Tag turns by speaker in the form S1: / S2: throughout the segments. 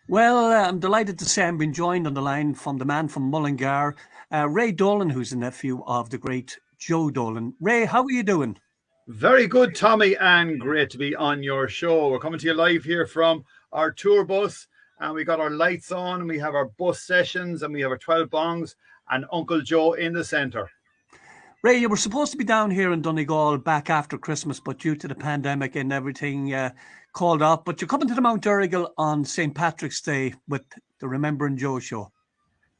S1: Well, I'm delighted to say I'm being joined on the line from the man from Mullingar, Ray Dolan, who's a nephew of the great Joe Dolan. Ray, how are you doing?
S2: Very good, Tommy, and great to be on your show. We're coming to you live here from our tour bus, and we got our lights on, and we have our bus sessions, and we have our 12 bongs, and Uncle Joe in the centre.
S1: Ray, you were supposed to be down here in Donegal back after Christmas, but due to the pandemic and everything, called off. But you're coming to the Mount Errigal on St. Patrick's Day with the Remembering Joe show.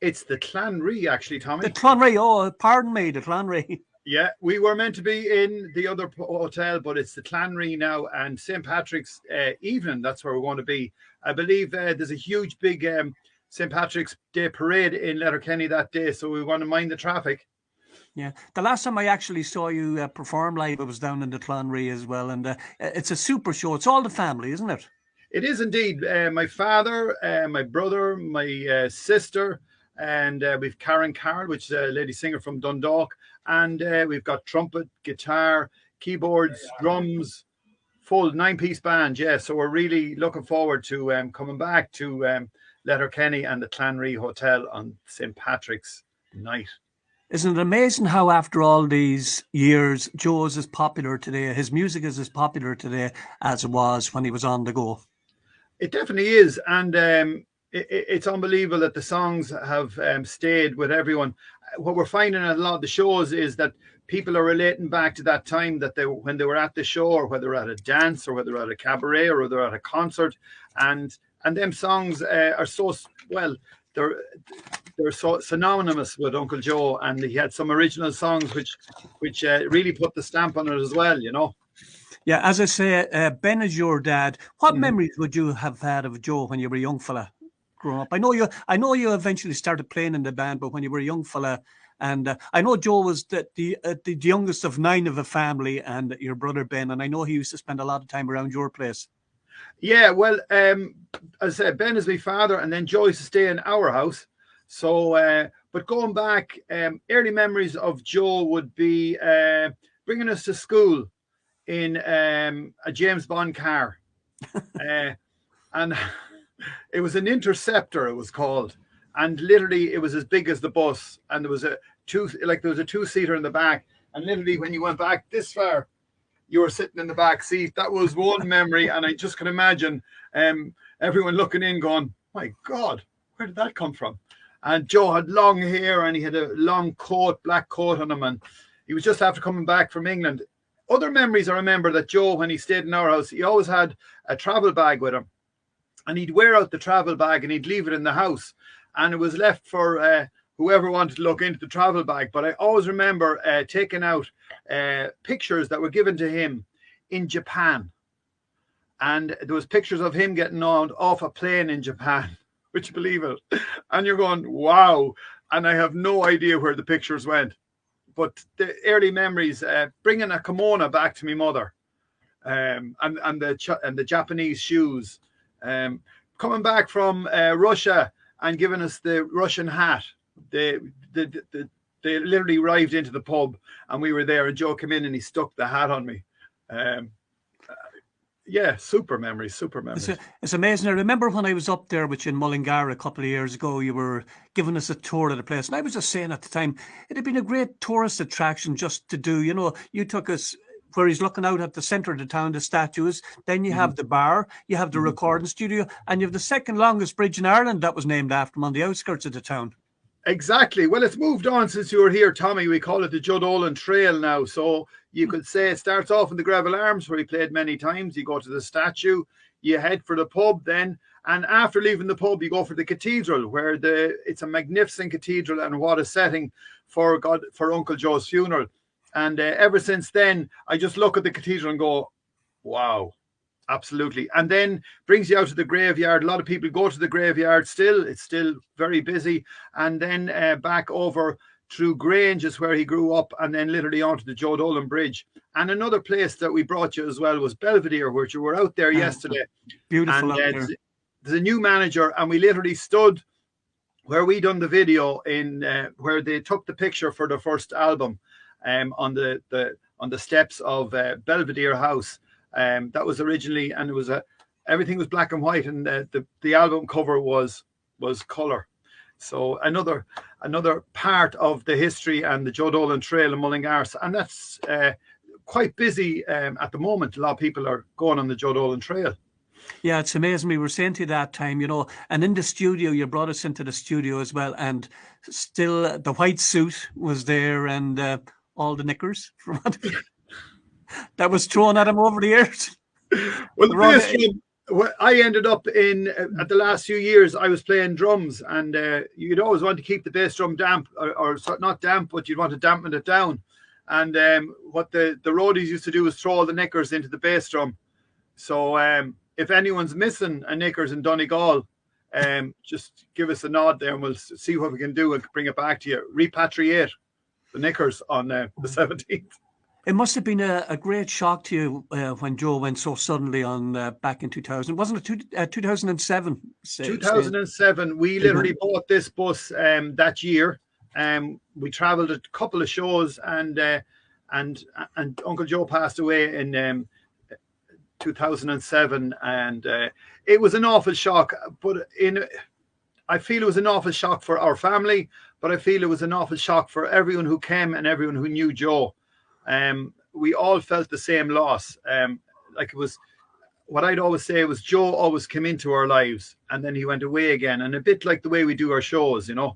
S2: It's the Clanree, actually,
S1: The
S2: Tommy.
S1: Clanree, oh, pardon me, the Clanree.
S2: Yeah, we were meant to be in the other hotel, but it's the Clanree now, and St. Patrick's evening. That's where we're going to be. I believe there's a huge, big St. Patrick's Day parade in Letterkenny that day, so we want to mind the traffic.
S1: Yeah, the last time I actually saw you perform live, it was down in the Clanree as well, and it's a super show. It's all the family, isn't it?
S2: It is indeed. My father, my brother, my sister, and we've Karen Carroll, which is a lady singer from Dundalk, and we've got trumpet, guitar, keyboards, drums, full nine-piece band. Yeah, so we're really looking forward to coming back to Letterkenny and the Clanree Hotel on St. Patrick's night.
S1: Isn't it amazing how, after all these years, Joe is as popular today? His music is as popular today as it was when he was on the go.
S2: It definitely is, and it's unbelievable that the songs have stayed with everyone. What we're finding in a lot of the shows is that people are relating back to that time that when they were at the show, or whether at a dance, or whether at a cabaret, or they're at a concert, and them songs are so well. They're so synonymous with Uncle Joe, and he had some original songs which really put the stamp on it as well. You know.
S1: Yeah, as I say, Ben is your dad. What
S2: Mhm.
S1: memories would you have had of Joe when you were a young fella growing up? I know you eventually started playing in the band, but when you were a young fella, and I know Joe was the youngest of nine of a family, and your brother Ben, and I know he used to spend a lot of time around your place.
S2: Yeah, well, as I said, Ben is my father, and then Joe used to stay in our house. So, but going back, early memories of Joe would be bringing us to school in a James Bond car, uh, and it was an interceptor. It was called, and literally it was as big as the bus, and there was a two-seater in the back, and literally when you went back this far, you were sitting in the back seat. That was one memory, and I just can imagine everyone looking in, going, "My God, where did that come from?" And Joe had long hair, and he had a long coat, black coat on him, and he was just after coming back from England. Other memories I remember that Joe, when he stayed in our house, he always had a travel bag with him, and he'd wear out the travel bag and he'd leave it in the house, and it was left for whoever wanted to look into the travel bag. But I always remember taking out pictures that were given to him in Japan, and there was pictures of him getting on off a plane in Japan. Would you believe it? And you're going, wow. And I have no idea where the pictures went. But the early memories, bringing a kimono back to my mother, and the Japanese shoes, um, coming back from Russia and giving us the Russian hat. They, they literally arrived into the pub, and we were there, and Joe came in and he stuck the hat on me. Um, yeah, super memories, super
S1: It's,
S2: memories.
S1: it's amazing. I remember when I was up there with you in Mullingar a couple of years ago, you were giving us a tour of the place. And I was just saying at the time, it had been a great tourist attraction just to do. You took us where he's looking out at the centre of the town, the statues. Then you
S2: Mhm,
S1: have the bar, you have the
S2: mhm.
S1: recording studio, and you have the second longest bridge in Ireland that was named after him on the outskirts of the town.
S2: Exactly. Well, it's moved on since you were here, Tommy. We call it the Judd Olin Trail now. So you could say it starts off in the Gravel Arms, where he played many times. You go to the statue, you head for the pub then, and after leaving the pub, you go for the cathedral, where it's a magnificent cathedral, and what a setting for Uncle Joe's funeral. And ever since then, I just look at the cathedral and go, wow. Absolutely. And then brings you out to the graveyard. A lot of people go to the graveyard still. It's still very busy. And then back over through Grange is where he grew up, and then literally onto the Joe Dolan Bridge. And another place that we brought you as well was Belvedere, which you were out there
S1: Uh,
S2: yesterday.
S1: Beautiful
S2: And
S1: out there.
S2: there's a new manager, and we literally stood where we done the video in where they took the picture for the first album, on the steps of Belvedere House. That was originally, and it was everything was black and white, and the album cover was color. So another part of the history and the Joe Dolan Trail in Mullingar, and that's quite busy at the moment. A lot of people are going on the Joe Dolan Trail.
S1: Yeah, it's amazing. We were saying to you that time, and in the studio, you brought us into the studio as well, and still the white suit was there, and all the knickers from that was thrown at him over the years.
S2: Well, the bass drum, I ended up in at the last few years. I was playing drums, and you'd always want to keep the bass drum damp, or not damp, but you'd want to dampen it down. And what the roadies used to do was throw all the knickers into the bass drum. So if anyone's missing a knickers in Donegal, just give us a nod there, and we'll see what we can do and bring it back to you. Repatriate the knickers on the 17th.
S1: It must have been a great shock to you when Joe went so suddenly on back in 2000. Wasn't it 2007?
S2: 2007. We literally bought this bus that year. We travelled a couple of shows, and Uncle Joe passed away in 2007, and it was an awful shock. But I feel it was an awful shock for our family, but I feel it was an awful shock for everyone who came and everyone who knew Joe. We all felt the same loss. Like it was, what I'd always say was Joe always came into our lives and then he went away again. And a bit like the way we do our shows, the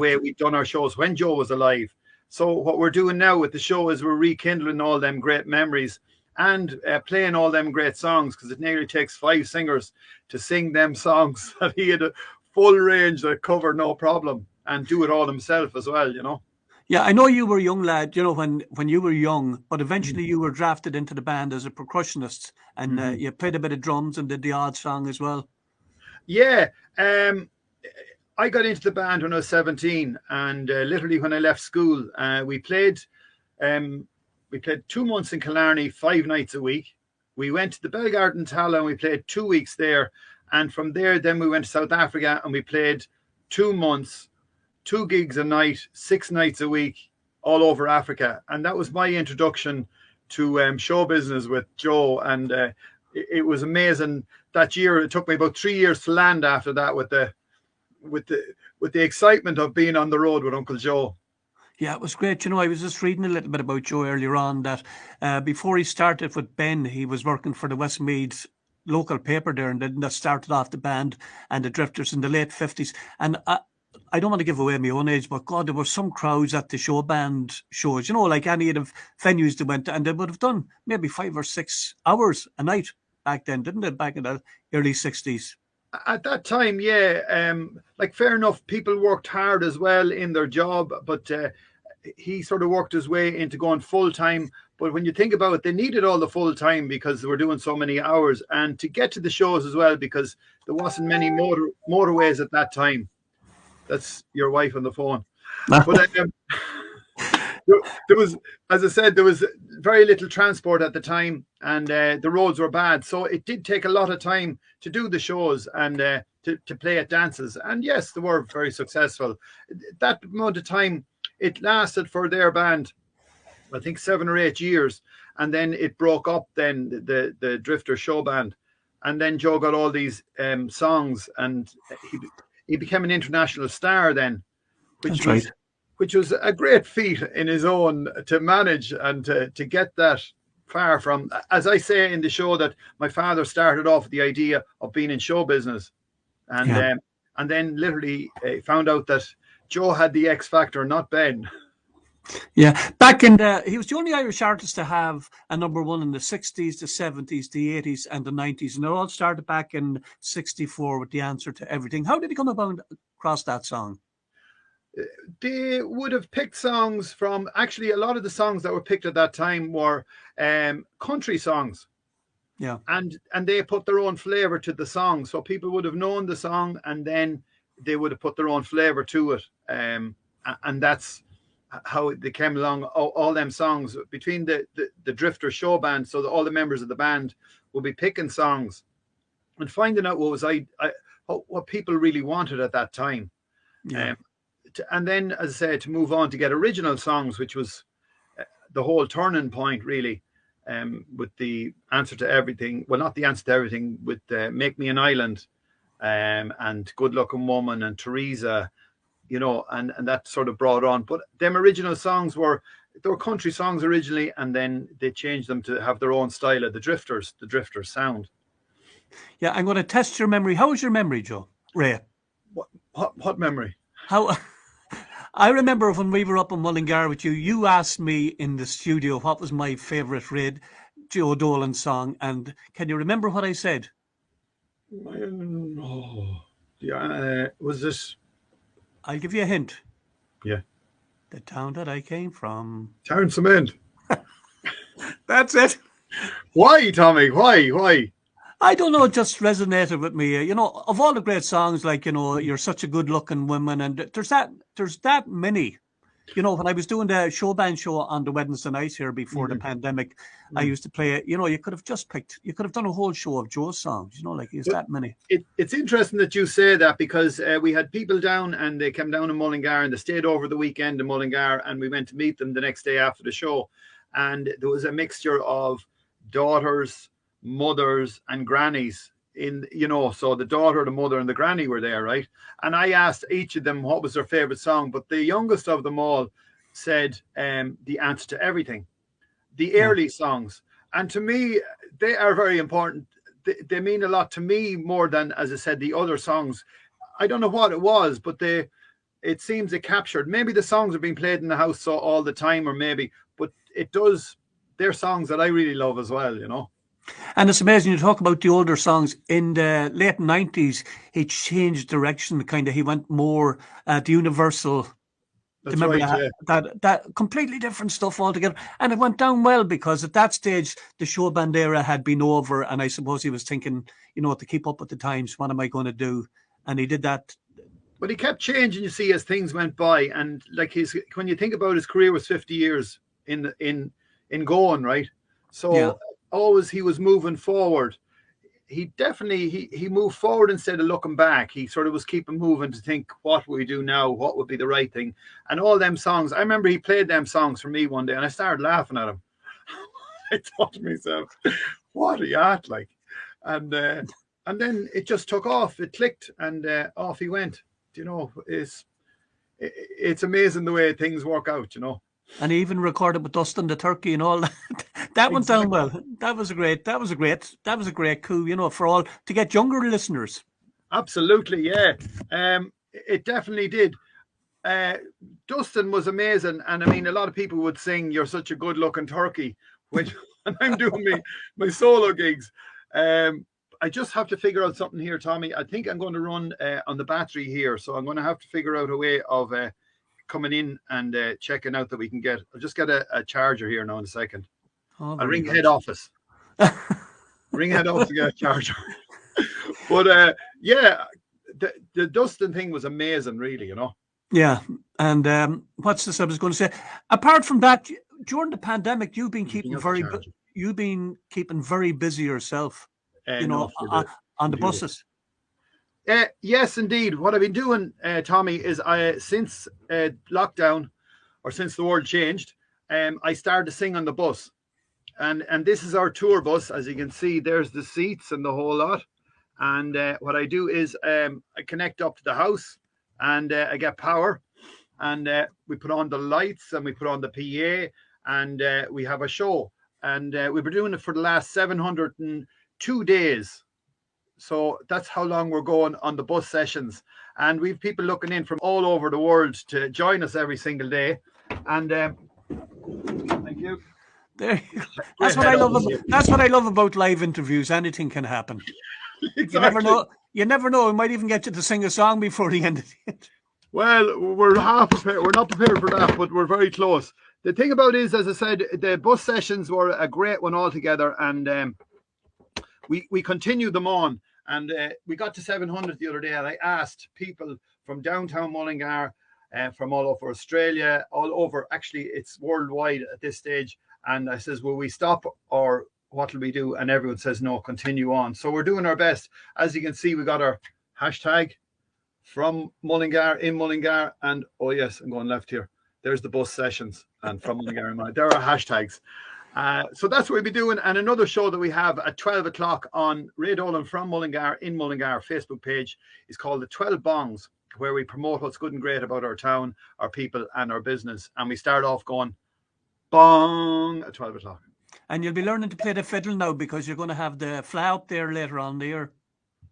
S2: way we've done our shows when Joe was alive. So what we're doing now with the show is we're rekindling all them great memories and playing all them great songs, because it nearly takes 5 singers to sing them songs that he had a full range that cover no problem, and do it all himself as well,
S1: Yeah, I know you were a young lad, when you were young, but eventually you were drafted into the band as a percussionist, and you played a bit of drums and did the odd song as well.
S2: Yeah, I got into the band when I was 17, and literally when I left school, we played 2 months in Clanree, 5 nights a week. We went to the Belgarden Tala and we played 2 weeks there, and from there then we went to South Africa and we played 2 months. 2 gigs a night, 6 nights a week, all over Africa. And that was my introduction to show business with Joe. And it was amazing. That year, it took me about 3 years to land after that with the excitement of being on the road with Uncle Joe.
S1: Yeah, it was great. I was just reading a little bit about Joe earlier on, that before he started with Ben, he was working for the Westmeath local paper there, and then that started off the band and the Drifters in the late 50s. And I don't want to give away my own age, but God, there were some crowds at the show band shows, like any of the venues they went to, and they would have done maybe 5 or 6 hours a night back then, didn't they? Back in the early 60s.
S2: At that time, yeah. Fair enough, people worked hard as well in their job, but he sort of worked his way into going full time. But when you think about it, they needed all the full time because they were doing so many hours, and to get to the shows as well, because there wasn't many motorways at that time. That's your wife on the phone. But there was, as I said, there was very little transport at the time, and the roads were bad. So it did take a lot of time to do the shows and to play at dances. And yes, they were very successful. That amount of time, it lasted for their band, I think 7 or 8 years. And then it broke up, then the Drifter show band. And then Joe got all these songs, and he became an international star then, which was a great feat in his own to manage and to get that far from. As I say in the show, that my father started off with the idea of being in show business, and then literally found out that Joe had the X factor, not Ben.
S1: Yeah, he was the only Irish artist to have a #1 in the 60s, the 70s, the 80s, and the 90s. And it all started back in 64 with The Answer to Everything. How did he come across that song?
S2: They would have picked songs from, actually, a lot of the songs that were picked at that time were country songs.
S1: Yeah.
S2: And they put their own flavor to the song. So people would have known the song, and then they would have put their own flavor to it. And that's how they came along. All them songs between the Drifter show band, so that all the members of the band will be picking songs and finding out what people really wanted at that time.
S1: Yeah.
S2: And then, as I said, to move on to get original songs, which was the whole turning point, really. with the answer to everything. Well, not the answer to everything, with Make Me an Island, and Good Looking Woman and Teresa, you know, and that sort of brought on. But them original songs were country songs originally, and then they changed them to have their own style of the Drifters sound.
S1: Yeah, I'm going to test your memory. How was your memory, Joe? Ray?
S2: What memory?
S1: How? I remember when we were up in Mullingar with you, you asked me in the studio what was my favourite Red Joe Dolan song, and can you remember what I said?
S2: Oh, yeah, was this?
S1: I'll give you a hint.
S2: Yeah.
S1: The town that I came from.
S2: Town Cement.
S1: That's it.
S2: Why, Tommy? Why?
S1: I don't know, it just resonated with me. You know, of all the great songs, like, you know, You're Such a Good Looking Woman, and there's that many. You know, when I was doing the band show on the Wednesday night here before the pandemic, I used to play it. You know, you could have done a whole show of Joe's songs, you know, like, there's that many.
S2: It's interesting that you say that, because we had people down, and they came down in Mullingar, and they stayed over the weekend in Mullingar, and we went to meet them the next day after the show. And there was a mixture of daughters, mothers, and grannies in, you know, so the daughter, the mother, and the granny were there, right? And I asked each of them what was their favorite song, but the youngest of them all said The Answer to Everything, the early songs. And to me, they are very important. They mean a lot to me, more than, as I said, the other songs. I don't know what it was, but it seems it captured. Maybe the songs are being played in the house so all the time, or maybe, but it does. They're songs that I really love as well, you know.
S1: And it's amazing, you talk about the older songs. In the late 90s, he changed direction, kind of. He went more the universal.
S2: That's right,
S1: that completely different stuff altogether. And it went down well, because at that stage, the show band era had been over. And I suppose he was thinking, you know, to keep up with the times, what am I going to do? And he did that.
S2: But he kept changing, you see, as things went by. And like when you think about his career, was 50 years in going, right? So always he was moving forward. He definitely he moved forward instead of looking back. He sort of was keeping moving to think, what will we do now? What would be the right thing? And all them songs, I remember he played them songs for me one day, and I started laughing at him. I thought to myself, what a yacht, like. And then it just took off. It clicked, and off he went. You know, it's amazing the way things work out, you know.
S1: And he even recorded with Dustin the Turkey and all that. That went down well. That was a great coup, you know, for all, to get younger listeners.
S2: Absolutely, yeah. It definitely did. Dustin was amazing, and I mean, a lot of people would sing "You're Such a Good Looking Turkey" when I'm doing my solo gigs. I just have to figure out something here, Tommy. I think I'm going to run on the battery here, so I'm going to have to figure out a way of coming in and checking out that we can get. I'll just get a charger here now in a second. I'll ring head office. Ring head office to get a charger. But yeah, the Dustin thing was amazing, really, you know.
S1: Yeah, and what's this I was going to say? Apart from that, during the pandemic, you've been keeping very busy yourself. You know, on the buses.
S2: Yes, indeed. What I've been doing, Tommy, is since lockdown, or since the world changed, I started to sing on the bus. And this is our tour bus. As you can see, there's the seats and the whole lot. And what I do is I connect up to the house, and I get power. And we put on the lights, and we put on the PA, and we have a show. And we've been doing it for the last 702 days. So that's how long we're going on the bus sessions. And we've people looking in from all over the world to join us every single day. And thank you.
S1: There you go. That's what I love. That's what I love about live interviews. Anything can happen. Exactly. You never know. We might even get you to sing a song before the end of it.
S2: Well, we're half prepared. We're not prepared for that, but we're very close. The thing about it is, as I said, the bus sessions were a great one altogether, and we continued them on. And we got to 700 the other day, and I asked people from downtown Mullingar, from all over Australia, all over. Actually, it's worldwide at this stage. And I says, will we stop, or what will we do? And everyone says, no, continue on. So we're doing our best. As you can see, we got our hashtag from Mullingar, in Mullingar. And oh, yes, I'm going left here. There's the bus sessions. And from Mullingar in mind. There are hashtags. So that's what we'll be doing. And another show that we have at 12 o'clock on Ray Dolan from Mullingar in Mullingar Facebook page is called The 12 Bongs, where we promote what's good and great about our town, our people, and our business. And we start off going bong at 12 o'clock.
S1: And you'll be learning to play the fiddle now because you're going to have the fla up there later on the year.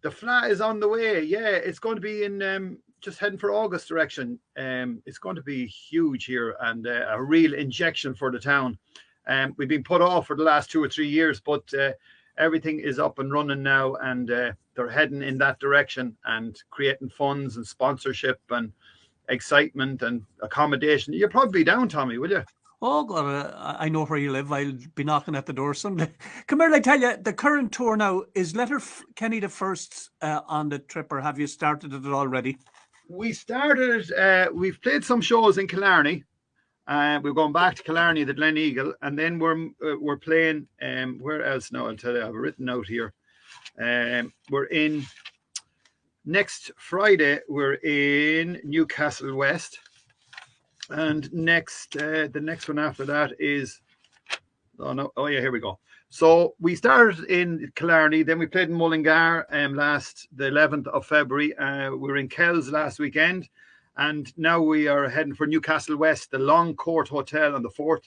S2: The fla is on the way. Yeah, it's going to be in just heading for August direction. It's going to be huge here and a real injection for the town. We've been put off for the last 2 or 3 years, but everything is up and running now, and they're heading in that direction and creating funds and sponsorship and excitement and accommodation. You'll probably be down, Tommy, will you?
S1: Oh, God, I know where you live. I'll be knocking at the door someday. Come here, I tell you, the current tour now, is Letterkenny the first on the trip, or have you started it already?
S2: We started, we've played some shows in Clanree. We're going back to Killarney, the Glen Eagle, and then we're playing, where else now? I'll tell you, I have a written note here. We're in, next Friday, we're in Newcastle West. And the next one after that is, here we go. So we started in Killarney, then we played in Mullingar the 11th of February. We were in Kells last weekend, and now we are heading for Newcastle West, the Long Court Hotel on the 4th.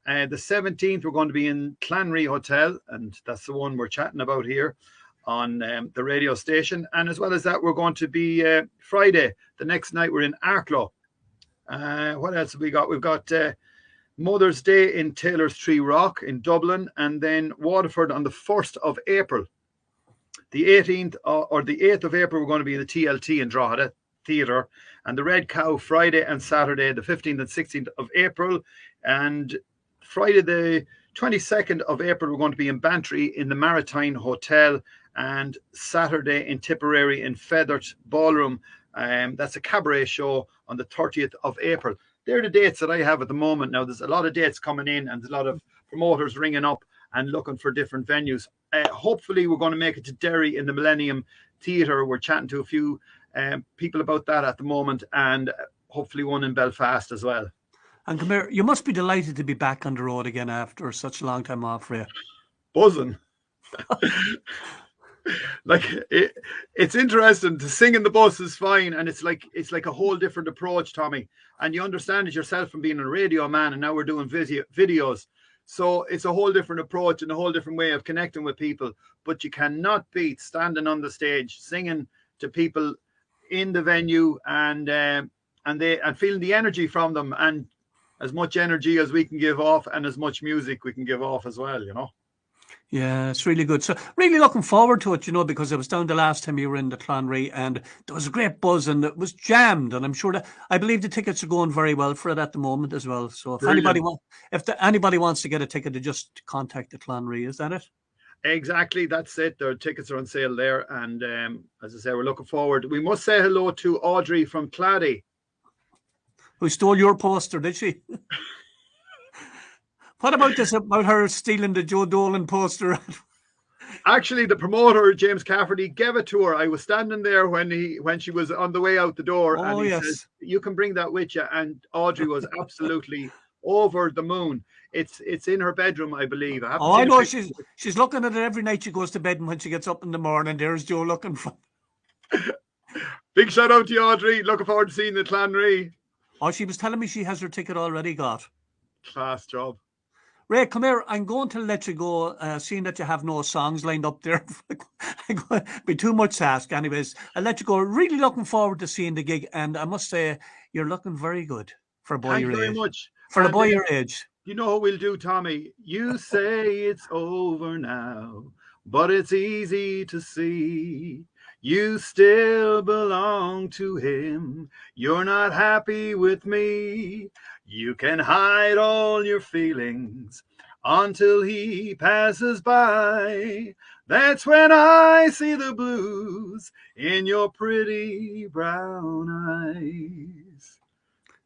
S2: The 17th, we're going to be in Clanree Hotel, and that's the one we're chatting about here on the radio station. And as well as that, we're going to be Friday, the next night, we're in Arklow. What else have we got? We've got Mother's Day in Taylor's Tree Rock in Dublin, and then Waterford on the 1st of April. The 18th or the 8th of April, we're going to be in the TLT in Drogheda Theatre, and the Red Cow Friday and Saturday, the 15th and 16th of April, and Friday the 22nd of April, we're going to be in Bantry in the Maritime Hotel, and Saturday in Tipperary in Feathert Ballroom. That's a cabaret show on the 30th of April. They're the dates that I have at the moment. Now, there's a lot of dates coming in, and there's a lot of promoters ringing up and looking for different venues. Hopefully, we're going to make it to Derry in the Millennium Theatre. We're chatting to a few people about that at the moment, and hopefully one in Belfast as well.
S1: And come here, you must be delighted to be back on the road again after such a long time off for you.
S2: Buzzing. Like it's interesting to sing in the bus is fine, and it's like a whole different approach, Tommy, and you understand it yourself from being a radio man, and now we're doing videos, so it's a whole different approach and a whole different way of connecting with people. But you cannot beat standing on the stage singing to people in the venue and feeling the energy from them, and as much energy as we can give off and as much music we can give off as well, you know.
S1: Yeah, it's really good. So really looking forward to it, you know, because I was down the last time you were in the Clanree, and there was a great buzz and it was jammed, and I'm sure that I believe the tickets are going very well for it at the moment as well. So if anybody wants to get a ticket, to just contact the Clanree, is that it?
S2: Exactly, that's it. Their tickets are on sale there, and as I say, we're looking forward. We must say hello to Audrey from Clady,
S1: who stole your poster, did she? What about this, about her stealing the Joe Dolan poster?
S2: Actually, the promoter, James Cafferty, gave it to her. I was standing there when she was on the way out the door, and he says, "You can bring that with you." And Audrey was absolutely over the moon. It's in her bedroom, I believe.
S1: I know she's looking at it every night she goes to bed, and when she gets up in the morning, there's Joe looking for.
S2: Big shout out to you, Audrey. Looking forward to seeing the Clanree.
S1: Oh, she was telling me she has her ticket already got.
S2: Class job.
S1: Ray, come here. I'm going to let you go, seeing that you have no songs lined up there. It'd be too much to ask. Anyways, I'll let you go. Really looking forward to seeing the gig. And I must say, you're looking very good for a boy your age.
S2: Thank you very much.
S1: For a boy your age.
S2: You know what we'll do, Tommy? You say it's over now, but it's easy to see. You still belong to him. You're not happy with me. You can hide all your feelings until he passes by. That's when I see the blues in your pretty brown eyes.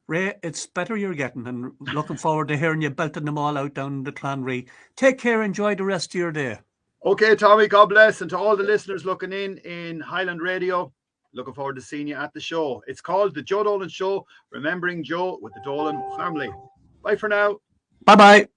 S1: Ray, it's better you're getting, and looking forward to hearing you belting them all out down the Clanree. Take care. Enjoy the rest of your day.
S2: Okay, Tommy, God bless. And to all the listeners looking in Highland Radio, looking forward to seeing you at the show. It's called The Joe Dolan Show, remembering Joe with the Dolan family. Bye for now.
S1: Bye-bye.